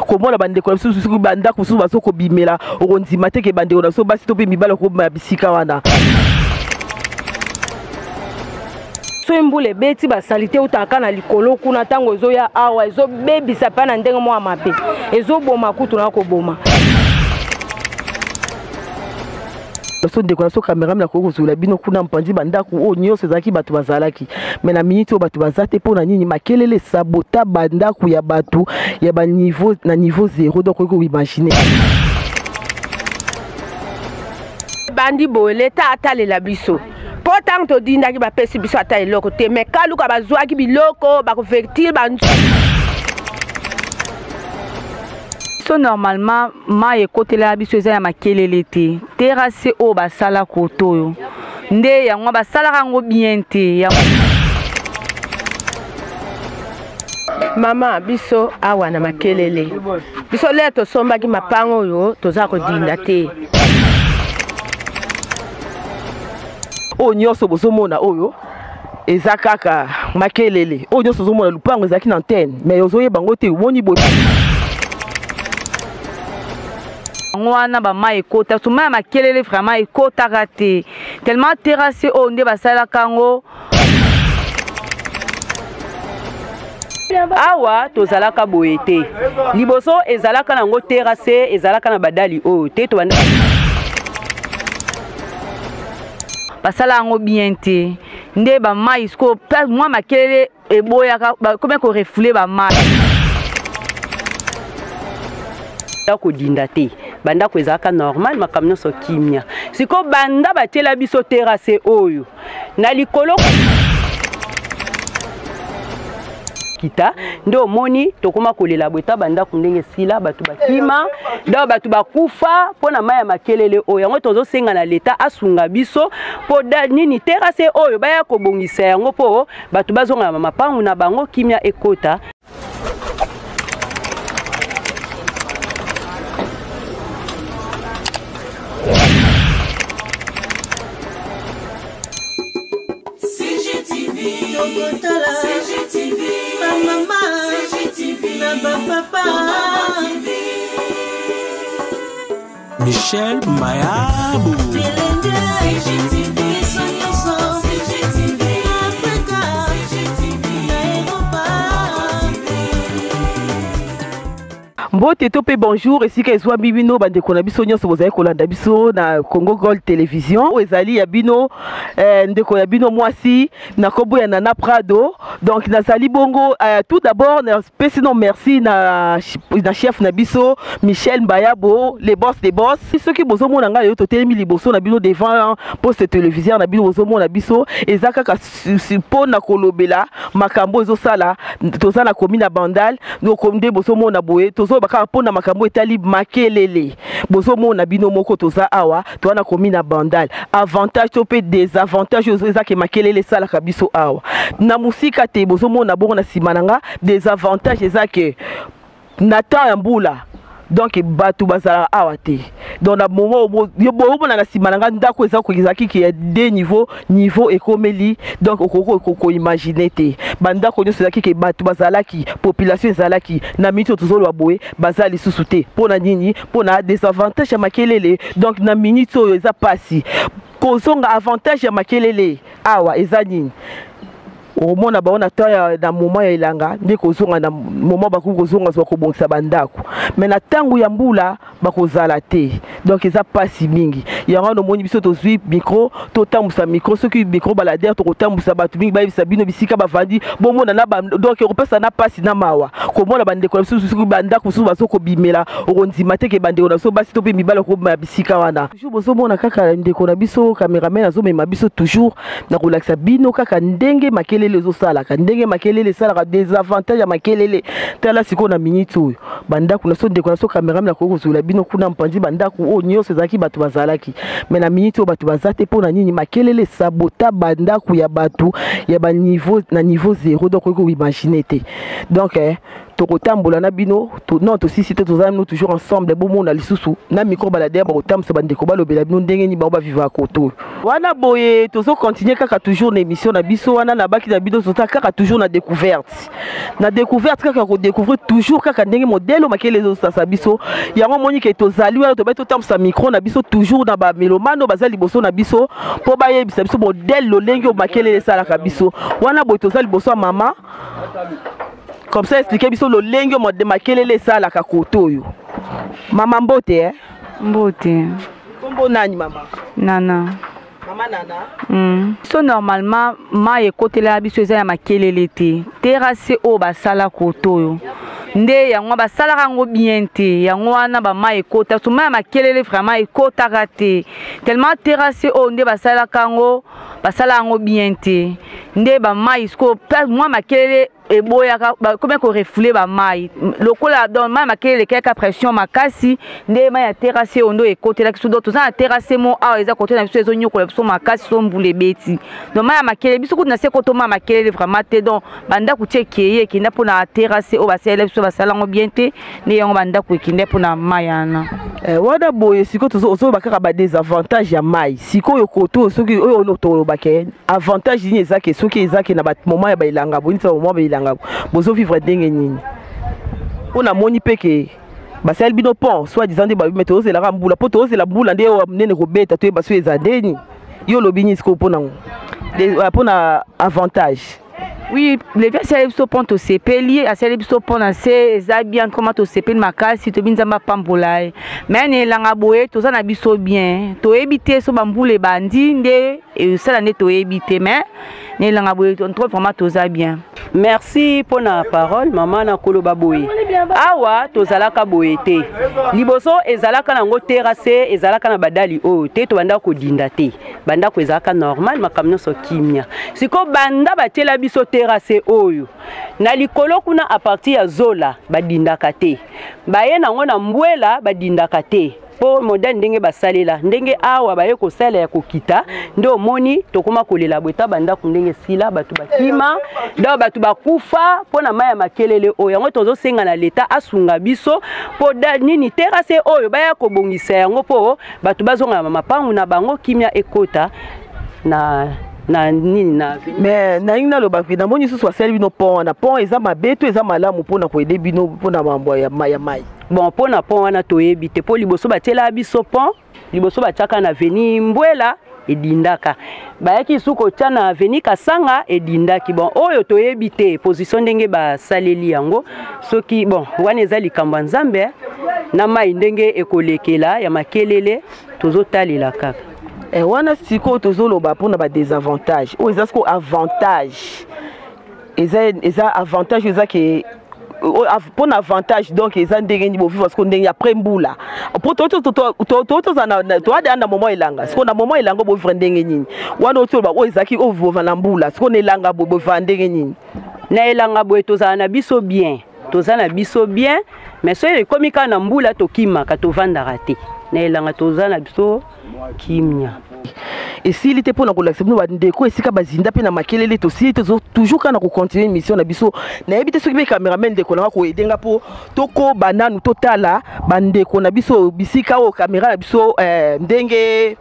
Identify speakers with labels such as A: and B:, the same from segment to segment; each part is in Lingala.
A: comment la bande ko susu banda ko susu baso ko bimela okondima te ke bande ona so basi to pe mibala ko bisika wana
B: so mbule beti ba salite utaka na likolo kuna tango ezo ya awa ezo bebisa pa na ndenge mo amape ezo boma kutu na ko boma so ndeko so caméra na ko zula bino kuna mpandi bandako o nyonso ezaki bato bazalaki mais na minute o bato bazate pona nini makelele sabota bandako ya bato ya ba niveau na niveau 0 donc ko imaginer bandi bolé ta atalela biso pourtant to dinda ki ba pesi biso ata eloko te mais kaluka bazwa ki biloko ba ko fertile bantu so normalement ma ekotela biso eza ya makelele te terrasse o basala kotoyo nde yango basala kango bien te ya mama biso awa na makelele biso le to somba ki mapango yo toza ko dinda te o nyonso bozomona oyo eza kaka makelele o nyonso bozomona lupango ezaki na antenne mais ozoyeba ngo te woni bo ngwana ba mai ekota tuma makelele vraiment ekota raté tellement terrasse o nde basala kango awa tozalaka boyete liboso ezalaka nango terrasse ezalaka na badali o te to banda basala ngo bien te nde ba mai sko moi makelele eboyaka comment ko refouler ba mai ko dinda te banda ko ezaka normal makamno so kimia siko banda batela biso terrasse oyo na likolo kita ndo moni tokoma kolela bweta banda kundenge sila batu bakima ndo batu bakufa pona maya makelele oyo yango tozo senga na leta asunga biso po nini terrasse oyo baya ko bongisa yango po batu bazonga mapangu na bango kimia ekota
C: Michel Mayabou. Mbote topé bonjour ici que soit bibino bande ko na biso nyonso bozali kolanda biso na Congo Gold Télévision ezali ya bino ndeko ya bino mwasi na kobo ya Nana Prado donc nazali bongo tout d'abord na spécialement merci na chef na biso Michel Mayabou les boss ceux qui bozo mona nga yo totelemi liboso na bino devant poste télévision na bino bozo mona biso ezaka ka support na kolobela makambo ezo sala toza na commune Bandal no komde bozo mona boye tozo baka pona makambo etali makelele bozo mona bino moko toza awa to wana commune Bandal avantage to pe désavantage ezaka makelele sala ka biso awa na musika te bozo mona bongo na simananga désavantage ezaka na temps ya mbula donc batu bazala awate dans le moment où yo bo na simananga ndako eza ko ezaki ki ya deux niveau ekomeli donc ko imaginer te banda ko nyose ezaki ke batu bazala ki population ezala ki na minute tozolo boye bazali susu te pona nini pona désavantage ya makelele donc na minute oyo eza pasi kozonga avantage ya makelele awa eza nini au moins na taya na moment ya ilanga ndiko zonga na moment baku zonga zo ko bongisa bandako mais na tangu ya mbula bakozala te donc eza pasi mingi yango no moni biso tozwi micro to tambusa micro soki micro balader to tambusa batu mingi ba bisa bino bisika bavandi bomona na donc opesa na pasi na mawa komona bande ko susu bandako susu baso ko bimela okondima te ke bande ona so basi to pe mibala ko bisika wana toujours bozo mona kaka ndeko na biso cameraman azo mema biso toujours na relaxa bino kaka ndenge makele les osala ka ndenge makelele sala désavantage ya makelele tala siko na minute oyo banda kuna so ndeko na so cameraman na ko zula bino kuna mpandi banda ku o nyonso ezaki batu bazalaki mais na minute oyo batu bazate pona nini makelele sabota banda ku ya batu ya ba niveau na niveau 0 donc ko imaginer te donc tokotambola na bino non tosisi te tozali toujours ensemble bomona lisusu na micro balader bakotambusa bandeko balobela bino ndenge nini bango bavivre koto wana boye tozo continuer kaka toujours na émission na biso wana na baki na bino tozota kaka toujours na découverte kaka ko découvrir toujours kaka ndenge modèle makele zo sasa biso yango moni ke tozali wana to beto tambusa micro na biso toujours na ba melomano bazali boso na biso po ba yebisa biso modèle lolenge makele sala ka biso wana boye tozali boso mama comme ça expliquer biso lo lenge mo de makelele sala ka kotoyo mama mbote
D: mbote
C: kombo nani mama
D: nana
C: mama nana
D: so normalement ma ekotela biso eza ya makelele te terrasse o basala kotoyo nde yango basala kango bien te yango wana ba ma ekota so ma makelele vraiment ekota raté tellement terrasse o nde basala kango bien te nde ba ma isko moi makelele eboya comment ko refouler ba mai lokola don mai makelele keka pression makasi nde mai ya terrasse ondo ekotela kisu do toza na terrasse mo a eza côté na biso ezo nyokola biso makasi so mbule beti donc mai makelele biso kuna se koto mai makelele vraiment te donc banda kutie keye kinda pona terrasse o basela biso basala ngo bien te nde yango banda ku kinda pona mai yana
C: wada boye siko tozo ozo bakaka ba désavantage ya mai siko yo koto soki oyo loto bakay avantage ni ezake soki ezake na ba moment ya ba ilanga bo ni sa moment ba ilanga bozo vivre ndenge nini on a moni peke basel bino pont soit disant de ba mettre ozela ka mbula poto ozela mbula nde nene ko beta to baso ezadeni yo lobini siko pona avantage.
D: Oui, les vieux célèbres pont au CP lié à célèbres pont dans ces bien comment au CP makas si tu binzamba pambolaï mais ne langa boé tout ça na biso bien to éviter so bamboule bandi nde et ça l'année to éviter mais ne langa boé on trouve vraiment tout ça bien.
B: Merci pour la parole maman na koloba boé awa to zalaka boé te liboso ezalaka nango terrasse ezalaka na badali o te to banda ko dinda te banda ko ezalaka normal makamno so kimia siko banda batela biso terrasse oyo na likolo kuna a partir ya zola badindaka te baye nango na mbwela badindaka te po modèle ndenge basalela ndenge awa baye ko sala ya kokita ndo moni tokoma kolela bweta banda kundenge sila batu bakima ndo batu bakufa pona maya makelele oyo yango tozo senga na leta asunga biso po nini terrasse oyo baya ko bongisa yango po batu bazonga mapangu na bango kimia ekota na nini na
C: mais na ina lo bakwi na moni susu aseli bino pont na pont eza mabeto eza malamu pona ko aider bino pona mambo ya mai
B: bon pona pont wana toyebi te po liboso batela biso pont liboso bachaka na veni mbwela edindaka bayaki suko tia na veni kasanga edindaki bon oyo toyebi te position ndenge basaleli yango soki bon wana eza likambo nzambe na mai ndenge ekolekela ya makelele tozotalela kaka
C: wana siko tozoloba pona ba désavantage o eza sko avantage eza avantage eza ke pona avantage donc eza ndenge ni bo vivre parce que ndenge après mbula po to na moment elanga siko na moment elanga bo vivre ndenge nini wana otoloba o ezaki o vivre na mbula siko na elanga bo vivre ndenge nini
B: na elanga bo tozana na biso bien mais so ekomika na mbula tokimaka tovandaka te na elanga tozana biso kimia
C: esili te pona kolakisa bino bandeko esika bazinda pe na makelele tosili tozo toujours kana ko continuer mission na biso na yebite soki be cameraman ndeko na ko edenga po toko bananu totala bandeko na biso bisika o camera na biso ndenge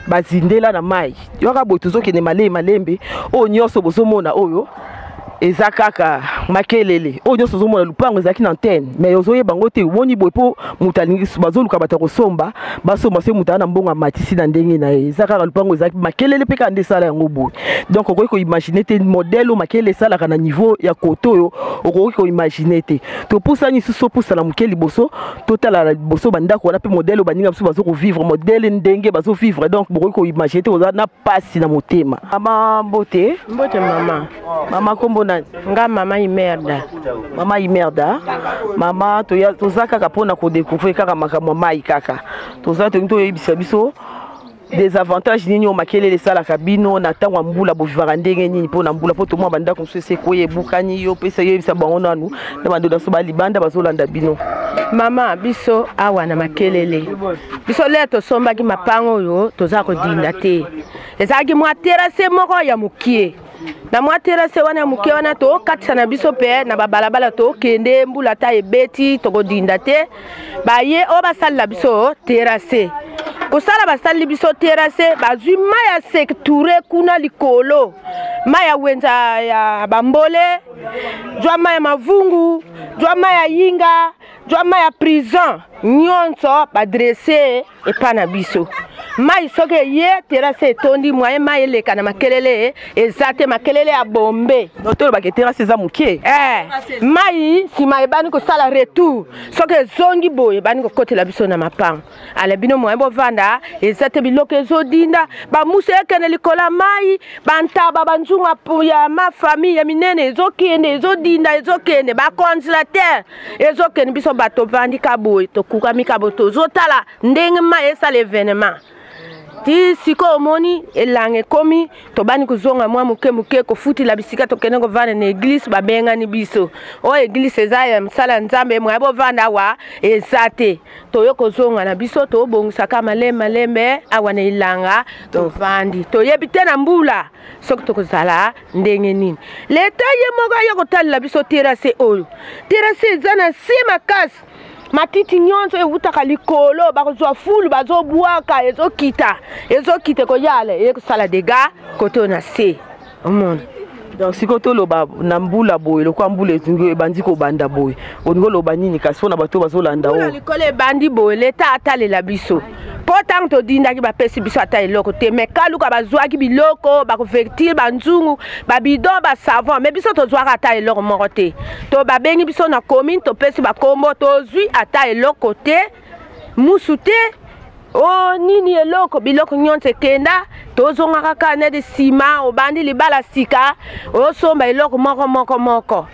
C: bazindela na mai yoka boy tozo kene malembe o nyoso bozomona oyo eza kaka makelele o nyoso zomona lupango ezaki na antenne mais ozoye bango te woni boy po mutalingi bazoluka bata kosomba basomba se mutana na mbonga matisi na ndenge na eza kaka lupango ezaki makelele pe ka ndesala yango boy donc okoki ko imaginer te modèle makelele sala kana niveau ya koto okoki ko imaginer te to pusani suso pusala mukeli boso totala boso bandako wana pe modèle baninga biso bazo ko vivre modèle ndenge bazo vivre donc bokoki ko imaginer te oza na pasi na motema mama mbote mama kombo
E: nga mama imerda
C: mama toza kaka pona ko découvrir kaka makambo mai kaka toza to yebisa biso des avantages nini o makelele sala kabino na tangwa mbula bo vivra ndenge nini pona mbula po to mwa banda ko se koye bukani yo pesa yo yebisa bango nanu na bando da so ba libanda bazolanda bino
E: mama biso awa na makelele biso le to somba ki mapango yo toza ko dinda te ezaki mwa terrasse moko ya mukie na mwa terrasse wana muke wana to katisa na biso pe na babalabala to kende mbula ta ebeti to godinda te ba ye o basala biso terrasse kosala basali biso terrasse bazwi maya sekture kuna likolo maya wenza ya bambole jwa maya mavungu jwa maya yinga jwa maya prison nyonso badresse epana biso mai soke ye terrasse tondi moye mai leka na makelele ezate makelele ya bombe
C: docteur ba ke terrasse za muke
E: mai si mai bani ko sala retour soke zongi boye bani ko kotela biso na mapang ala bino moye bo vanda ezate biloko ezodinda ba musa ekene likola mai bantaba banzunga ya ma famille ya minene ezokende ezodinda ezokende ba congélateur ezokende biso bato vandi kaboye to kuka mikabo to zotala ndenge mai esala événement ti siko omoni elange komi to bani kuzonga mwa muke ko futi la bisika to kene ko vana na église ba benga ni biso o église ezaya msala nzambe mwa bo vanda wa ezate to yoko zonga na biso to bongisa kama lembe awa na ilanga to vandi to yebite na mbula sok to kozala ndenge nini leta ye moga yoko tala biso terrasse oyo terrasse zana sima kasi matiti nyonso evutaka likolo bakozwa fulu bazobwaka ezokita koyale ekosala dega koto na se omona
C: donc siko toloba na mbula boye lokwa mbula ezungi ebandi kobanda boye oningo loba nini kasi mpona bato bazolanda o
E: likolo ebandi boye leta atalela biso po ntango todindaki bapesi biso ata eloko te me kaluka bazwaki biloko bakovertire banzungu babidon basavon me biso tozwaka ata eloko moko te to babengi biso na commune topesi bakombo tozwi ata eloko te musu te o nini eloko biloko nyonso ekenda tozonga kaka ne de sima obandi libala sika osomba eloko moko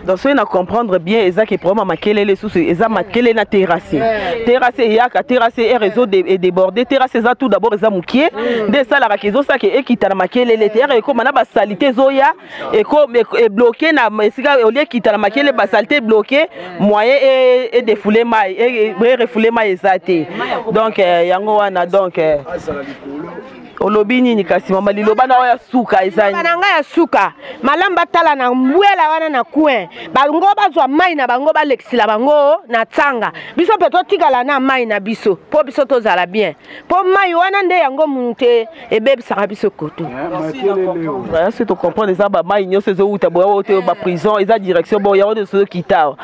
C: donc soki na comprendre bien eza ke problème makelele susu eza makelele na terrasse terrasse eyaka terrasse réseau débordé terrasse eza tout d'abord eza mukie nde esalaka ke ezosaka ekita na makelele te ere ekoma na basalite ezoya ebloke na esika olie ekita na makelele basalite ebloke moyen edefoule mai erefoule mai eza te donc yango wana donc olobi nini kasi mama liloba na ya suka ezani
E: bana nga ya suka malamba tala na mbwela wana na coin bango bazwa mai na bango balexila bango na tsanga biso peto tikala na mai na biso po biso tozala bien po mai wana nde yango munte ebebisaka biso koto
C: c'est to comprendre eza ba mai nyonso ezouta boya ote ba prison eza direction bo ya ote so kita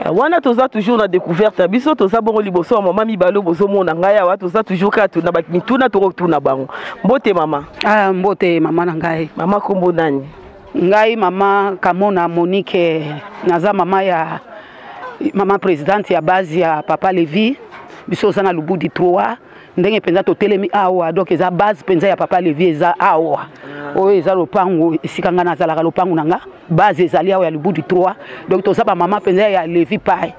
C: wana toza toujours na découverte biso toza bongo liboso mama mibalo bozo mona ngai awa toza toujours ka tuna ba mituna to tuna bango mbote mama
B: mbote mama na ngai
C: mama kombo nani
B: ngai mama Kamona Monique naza mama ya mama présidente ya base ya papa Levi biso za na Lubudi 3 ndenge penza to telemi awa donc eza base penza ya papa Levi eza awa oyo eza lopango esikanga na zalaka lopango nanga base ezali awa ya Lubudi 3 donc to saba mama penza ya Levi pai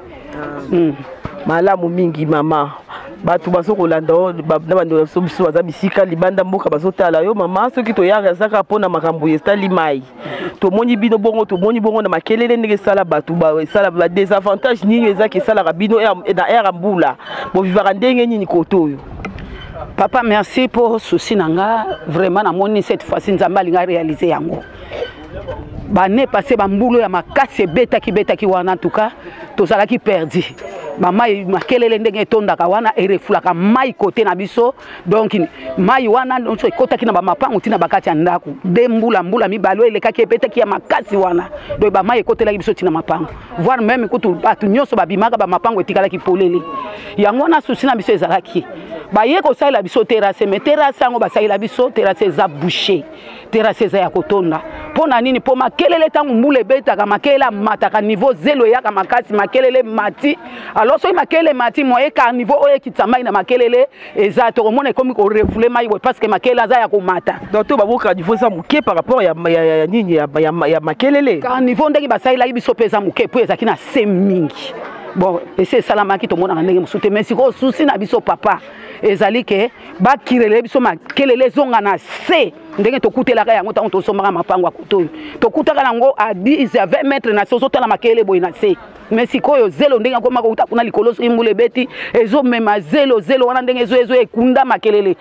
C: malamu mingi mama batu baso kolanda na bando so biso baza bisika libanda mboka bazotala yo mama soki to yaka zaka pona makambo yestali mai to moni bino bongo to moni bongo na makelele ndenge sala batu ba sala ba désavantage nini ezaki sala bino na era mbula bo vivaka ndenge nini koto yo
B: papa merci pour souci nanga vraiment na moni cette fois-ci nzamba linga réaliser yango bane passé bambulu ya makasi betaki wana en tout cas tozalaki perdu mai makelele ndenge etondaka wana erefulaka mai kote na biso donc mai wana nso ekotaki na bamapango tina bakati ya ndako de mbula mibalo elekaki ebetaki ya makasi wana donc bamai ekotelaki biso tina mapango voire même kutu batu nyonso babimaka bamapango etikalaki polele yango wana susi na biso ezalaki baye kosalela biso terrasse mais terrasse yango basalela biso terrasse eza bouché terrasse eza ya kotonda pona nini po makelele tangu mbula ebetaka makelele mataka niveau zelo yaka makasi makelele mati alors so makelele mati moye ka niveau oye kitsamai na makelele eza to komona ekomi ko refouler mai parce que makelele aza ya komata
C: donc to baboka niveau za muke par rapport ya nini ya makelele
B: ka niveau ndenge basalela biso peza muke po ezaki na semingi bon ese salamaki to mona ndenge musute mais siko susi na biso papa ezali ke bakirele biso makelele zonga na se ndenge tokutelaka yango tango tosomaka mapango ya kotoyo tokutaka nango a 10 à 20 mètres na soso tala makelele boye na se mais sikoyo zelo ndenge akoma ko uta kuna likolo soki mbula ebeti ezomema zelo wana ndenge ezo ekunda makelele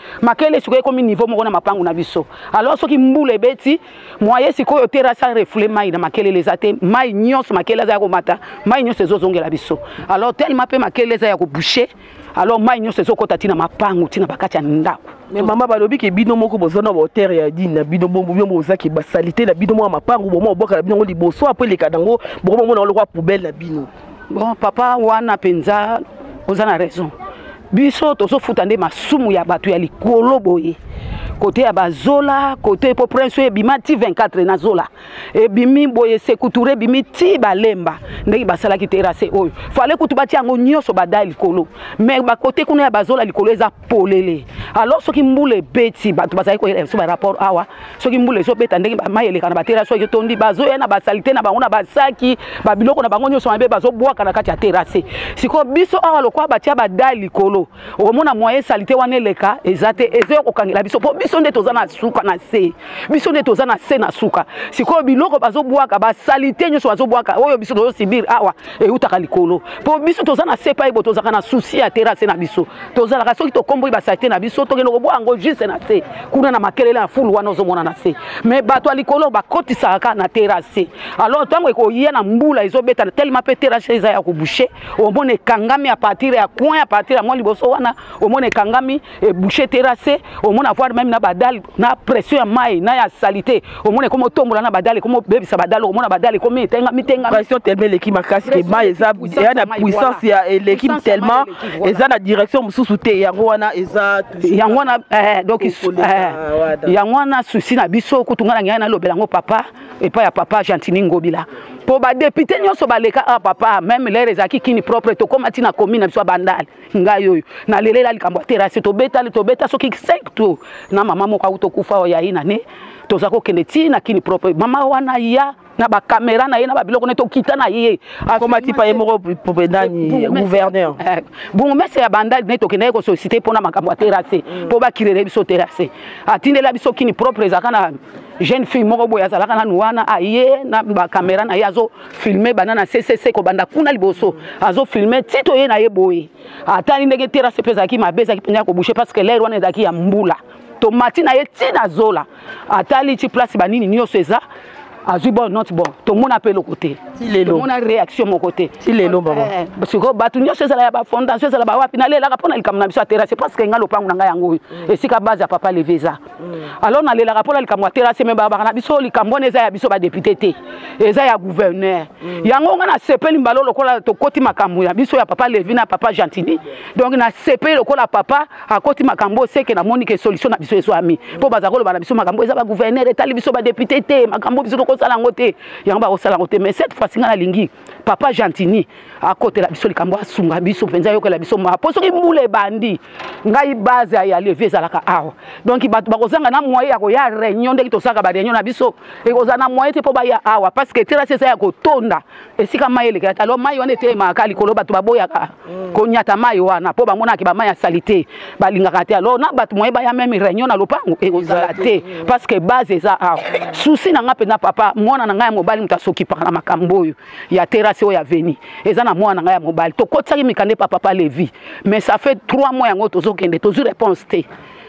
B: sikoyo ekomi niveau moko na mapangu na biso. Alors soki mbula ebeti moye sikoyo terrasse reflet mai na makelele eza te, mai nyonso makelele eza ya komata, mai nyonso ezozongela biso. Alors tellement pe makelele eza ya koboucher, alors mai nyonso ezokota tina mapangu tina bakati ya ndako.
C: Mais maman balobi ke bino moko bozona ba terre ya dina bino bombo zaki ba salité na bino mo mapangu bomo boka na bino liboso après le kadango bomo mo na lokwa poubelle na bino.
B: Bon papa wana penza ozana raison. Biso tozo futande masumu ya batu ya likolo boye. Côté ya bazola, côté po prince bimati 24 na zola. E bimi boye se couture bimi ti balemba. Ndeki basala ki terrasse oyo. Fallait kutubati yango nyonso badali likolo. Mais ba côté kuna ya bazola likolo eza polele. Alors soki mbule beti batu basala ko so ba rapport awa. Soki mbule so beta ndeki mayele kana ba terrasse oyo tondi bazoya na basalite na bango na basaki, ba biloko na bango nyonso mabe bazo bwaka na kati ya terrasse. Siko biso awa lokwa batia badali likolo. Omona moyen salite wana leka ezate ezo kokangela biso po biso nde tozana suka na se. Biso nde tozana se na suka. Siko biloko bazo bwaka ba salite nyonso bazo bwaka oyo biso tozo sibir awa eutaka likolo. Po biso tozana se pa ibo tozaka na souci ya terrasse na biso. Tozala ka soki to kombo ba salite na biso to keno bwa ngo juste na se. Kuna na makelele na fulu wana ozomona na se. Mais bato ya likolo ba kotisa ka na terrasse. Alors tango ekoyia na mbula ezobeta tellement pe terrasse eza ya koboucher. Omone kangami a partir ya coin à partir ya moli boso wana omone kangami e boucher terrasse omone avoir même na badali na pression ya mai na ya salité omone comme tombola na badali comme bebisa badali omone badali comme mitenga
C: pression tellement l'équipe makasi ke mai eza na puissance ya l'équipe tellement eza na direction mususu te yango wana eza
B: yango wana donc yango wana souci na biso kutungana ngana lobela ngo papa et pas ya papa Gentini Ngobila po ba député nyonso baleka a papa même les rezaki kini propre to comme tina commune biso bandali ngayo na lelela likambo terrasse to beta soki secto na mama moko autokufa ya ina ne tozako kende tina kini propre mama wana ya na ba caméra na ye na ba biloko ne to kita na ye
C: akoma tipa ye moko popendani gouverneur
B: bon mais c'est bandali ne to kende ko société pona makambo terrasse po ba kirele biso terrasse atindela biso kini propre zakana jeune fille moko boya zalaka na nuana aye na ba caméra na yazo filmer banana CCC ko banda kuna liboso azo filmer tito ye na ye boye atani ndenge terrasse pesa ki mabeza ki penya ko boucher parce que l'air wana ezaki ya mbula tomati na ye tina zola atali ti place banini nyonso eza azui bon not bon to mona pe le côté to mona réaction mon côté
C: si lelo baba
B: parce que batu nyonso ezala ya ba fondation ezala ba wapi na lela ka pona likamna biso terrasse parce que ngalo pangu nga yango et sika base ya papa leveza alors na lela ka pona likamwa terrasse me baba na biso likambo neza ya biso ba député te eza ya gouverneur yango nga na sepeli mbalo lokola to koti makambo ya biso ya papa Levina papa Gentini donc na sepeli lokola papa akoti makambo seke na moni ke solution na biso eso ami po bazakolo ba na biso makambo eza ba gouverneur etali biso ba député te makambo biso ko sala ngote yango ba sala ngote mais cette fois singa lingi papa Gentini à côté la biso likambo asunga biso penza yoka la biso ma poso ki mbule bandi ngai base ya lever zalaka awa donc batu bakozanga na moyen ya ko ya réunion ndeki to saka ba réunion na biso e kozana moyen te po ba ya awa parce que terrasse ça ya ko tonda et sika maile ka alors mai wana te ma kali kolo batu baboya ka ko nyata mai wana po ba mona ki ba mai ya salité ba lingaka te alors na batu moyen ba ya même réunion na lopango e kozala te parce que base ça awa souci na ngapena papa mwana na ngai mobali mutasoki pa na makambo yo ya terrasse o ya veni eza na mwana na ngai mobali to kotaki mikande papa Levi mais ça fait 3 mois yango tozokende tozu réponse te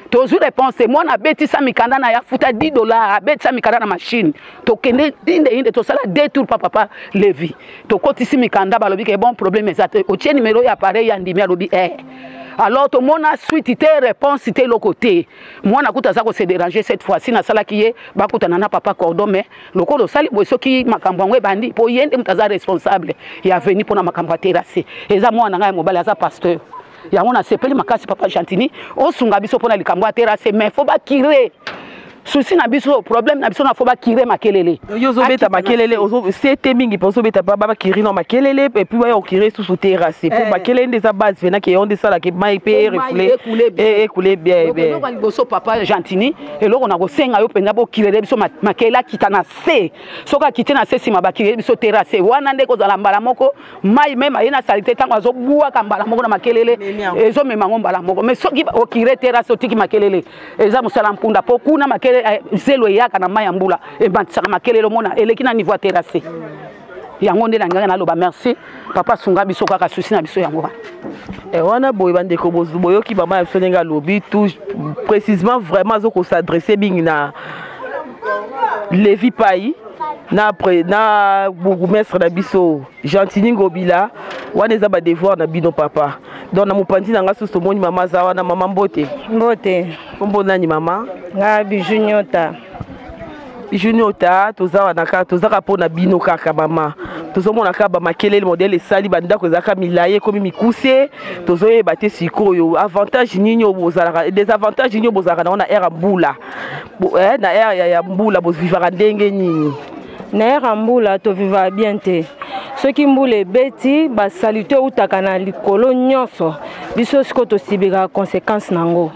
B: tozu réponse mwana betisa mikanda na ya futa $10 betisa mikanda na machine to kende inde to sala 2 tours papa Levi to kotisi mikanda balobi ke bon problème ezate o tie numéro ya appareil ya ndimi alobi alors to mona suite te réponse te le côté moi na kuta za ko se déranger cette fois-ci na sala kiye ba kuta na papa cordon mais lokolo sali boso ki makambo ngwe bandi po yende mutaza responsable ya veni pona makambo terrasse eza mwana ngai mobali aza pasteur ya mona sepeli makasi papa Gentini o sunga biso pona likambo terrasse mais faut ba kire souci na biso problème na biso na faut ba kire makelele
C: yozo beta makelele ozo c'était mingi poso beta baba kiri no makelele et puis ya kire sous terrasse pour makelele ndeza base vena ke on de sala ke mai pe reflet et couler bien
B: bien donc boso papa Gentini et loko na ko senga yo penza bo kire biso makela kitana se soka kitena se sima ba kire biso terrasse wana nde ko zala mbala moko mai même ayena salité tango azo bua ka mbala moko na makelele ezo mema mbala moko mais soki o kire terrasse otiki makelele eza musala mpunda po kuna makelele zelo yaka na maya mbula e bantsaka makelele mona eleki na niveau terrasse yango nde nangaka naloba merci papa sunga biso kaka susi na biso yango
C: wana boye bandeko boyoki mama ya biso ndenge alobi tout précisément vraiment azoko s'adresser mingi na Levi Pai na bourgmestre na biso Gentini Ngobila wana eza ba devoir na bino papa donc na mopanzi na nga susu tomoni mama aza wana mama mbote kombo nani mama
E: nga Bijuniota
C: toza wana kaka tozaka mpona bino kaka mama tozomona kaka bamakelele modele esali bandako ezalaka milaye ekomi mikuse tozoyeba te sikoyo avantage nini bozalaka désavantage nini bozalaka nango na ere ya mbula na ere ya mbula bovivaka ndenge nini
E: na ere ya mbula tovivaka bien te soki mbula ebeti basalite eutaka na likolo nyonso biso sikoyo tosibika conséquence nango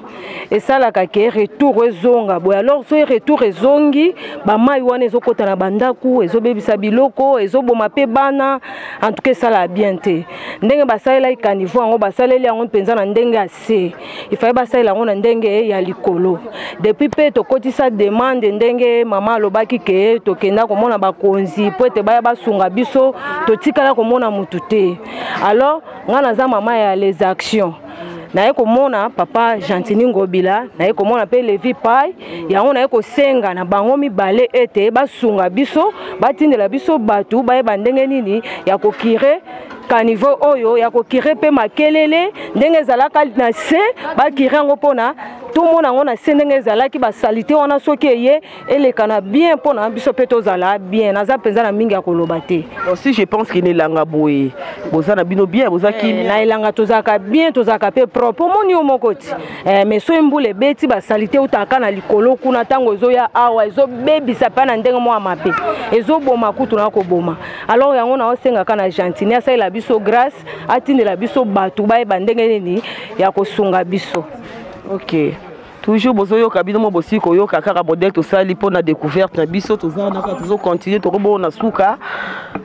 E: esalaka ke retour ezonga boye alors so retour ezongi bamai wana ezokota na bandaku ezobebisa biloko ezoboma mpe bana en tout cas esala bien te ndenge basalelaki caniveau yango basaleli yango mpenza na ndenge ya se ifaye basalela yango na ndenge ya likolo depuis mpe tokotisa demande ndenge mama alobaki ke tokenda komona bakonzi po ete baya basunga biso totikala komona mutu te alors nga naza mama ya les actions naye komona papa Gentini Ngobila naye komona pe Levi Pai yango naye kosenga na bango mibale ete basunga biso batindela biso batu bayeba ndenge nini ya kokire caniveau oyo ya kokire pe makelele ndenge ezalaka na se bakire yango mpona tomona yango na se ndenge ezalaki basalite wana soki eye eleka na bien mpona biso mpe tozala bien naza mpenza na mingi ya koloba te
C: aussi je pense que nelanga boye boza na bino bien boza kimi
E: na elanga tozalaka bien tozalaka pe propre omoni yo moko ti mais so embula ebeti basalite utaka na likolo kuna ntango ezoya awa ezobebisa mpe na ndenge mwa mabe ezoboma kutu na koboma alors yango naosengaka na Gentini asalela biso grâce atindela biso bato bayeba ndenge nini ya kosunga biso.
C: Ok. Toujours bozoyoka bino mo bosi koyoka kaka modèle tosali mpona découverte na biso toza naka tozo continuer tokobona suka.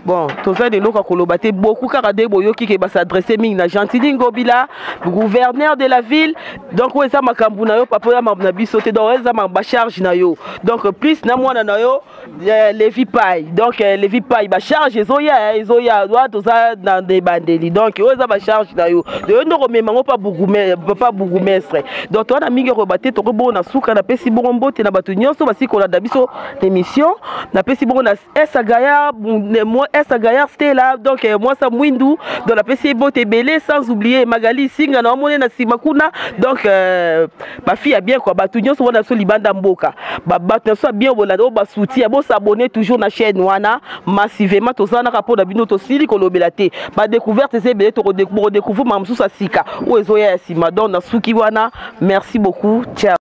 C: Bon, toza de loka koloba te beaucoup kaka de boyoki ke ba s'adresser mingi na Gentini Ngobila, gouverneur de la ville. Donc weza makambu na yo papa ya na biso te donc weza ba charge na yo. Donc plus na mwana na yo Levi Pai. Donc Levi Pai ba charge ezoya doit toza dans des bandeli. Donc weza ba charge na yo. De ndo rememango pa bourgmestre. Donc toi na mingi robate toko na suka na pesi bongo mbote na bato nyonso basi kolanda biso émission na pesi bongo na Esagaya moi Esagaya Stella donc moi ça mwindu dans la pesi bote belé sans oublier Magali Singa na mone na simakuna donc ma fille a bien quoi bato nyonso wana so libanda mboka bato so bien bolanda ba soutien bo s'abonner toujours na chaîne wana massivement tozana rapport na bino to sili kolobela te ba découverte c'est belé to redécouvrir mamsu sa sika o ezoya sima donc na suki wana merci beaucoup. Ciao.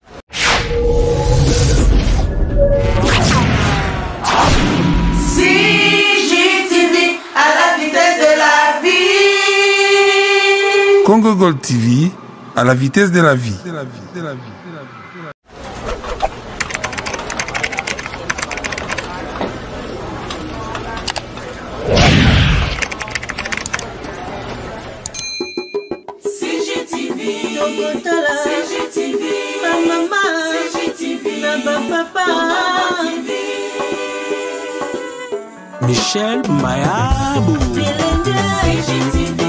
F: CGTV à la vitesse de la vie.
G: Congo Gold TV à la vitesse de la vie.
F: CGTV, ma maman, CGTV, ma papa.
H: Michel Mayabou.
F: CGTV.